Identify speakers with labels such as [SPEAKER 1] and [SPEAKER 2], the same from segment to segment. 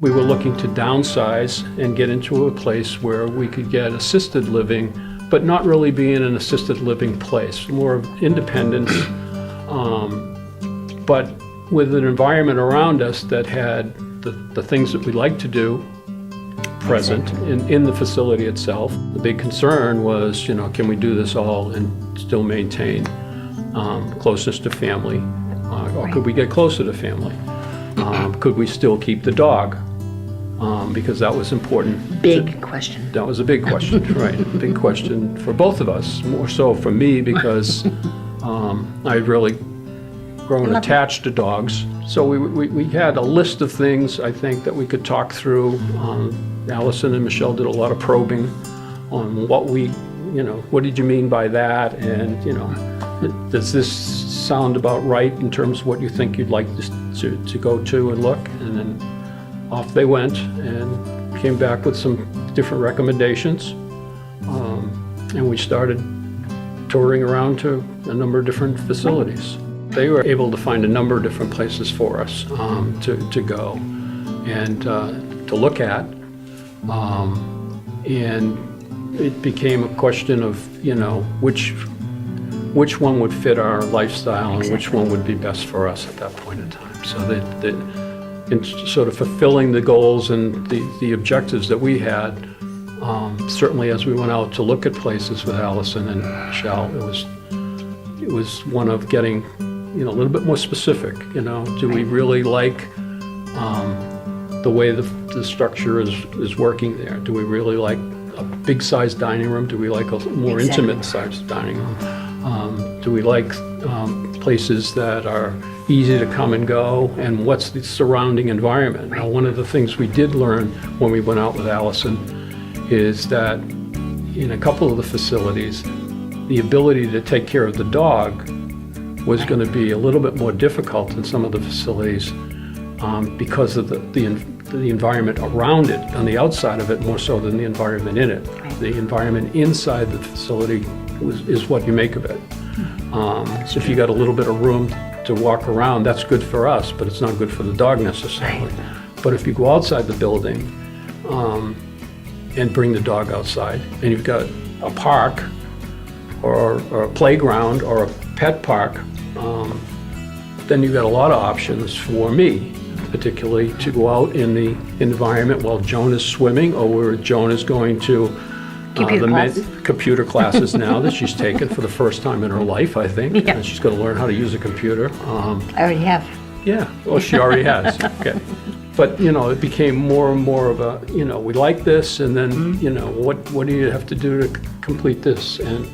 [SPEAKER 1] We were looking to downsize and get into a place where we could get assisted living, but not really be in an assisted living place, more of independence, but with an environment around us that had the things that we like to do present in the facility itself. The big concern was, can we do this all and still maintain closeness to family? Or could we get closer to family? Could we still keep the dog? Because that was important.
[SPEAKER 2] Big question.
[SPEAKER 1] That was a big question, right? A big question for both of us, more so for me because I'd really grown attached to dogs. So we had a list of things, I think, that we could talk through. Allison and Michelle did a lot of probing on what did you mean by that? And, does this sound about right in terms of what you think you'd like to go to and look? And then off they went and came back with some different recommendations. And we started touring around to a number of different facilities. They were able to find a number of different places for us to go and to look at. And it became a question of, which one would fit our lifestyle and which one would be best for us at that point in time. So in sort of fulfilling the goals and the objectives that we had, certainly as we went out to look at places with Allison and Michelle, it was one of getting a little bit more specific. Do we really like the way the structure is working there? Do we really like a big sized dining room? Do we like a more intimate sized dining room? Do we like places that are easy to come and go, and what's the surrounding environment? Now, one of the things we did learn when we went out with Allison is that in a couple of the facilities, the ability to take care of the dog was going to be a little bit more difficult in some of the facilities because of the environment around it, on the outside of it, more so than the environment in it. The environment inside the facility is what you make of it. So if you got a little bit of room to walk around, that's good for us, but it's not good for the dog necessarily. But if you go outside the building and bring the dog outside, and you've got a park or a playground or a pet park, then you've got a lot of options for me, particularly to go out in the environment while Joan is swimming, or where Joan is going to computer classes now that she's taken for the first time in her life, I think.
[SPEAKER 2] Yeah.
[SPEAKER 1] And she's going to learn how to use a computer.
[SPEAKER 2] I already have.
[SPEAKER 1] Yeah, well, she already has. Okay. But, it became more and more of a, we like this, and then, what do you have to do to complete this? And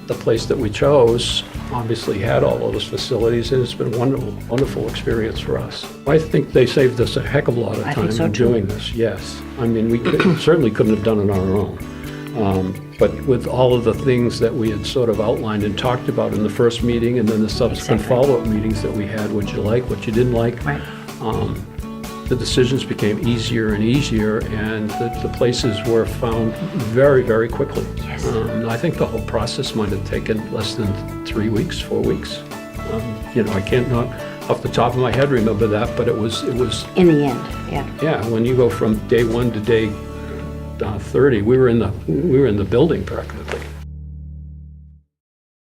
[SPEAKER 1] the place that we chose obviously had all of those facilities, and it's been a wonderful experience for us. I think they saved us a heck of a lot of time in doing this, yes. I mean, we certainly couldn't have done it on our own. But with all of the things that we had sort of outlined and talked about in the first meeting, and then the subsequent follow-up meetings that we had, what you like, what you didn't like, the decisions became easier and easier, and the places were found very, very quickly.
[SPEAKER 2] Yes.
[SPEAKER 1] I think the whole process might have taken less than 3 weeks, 4 weeks. I can't not off the top of my head remember that, but it was
[SPEAKER 2] In the end, yeah.
[SPEAKER 1] Yeah, when you go from day 1 to day 30, we were in the building practically.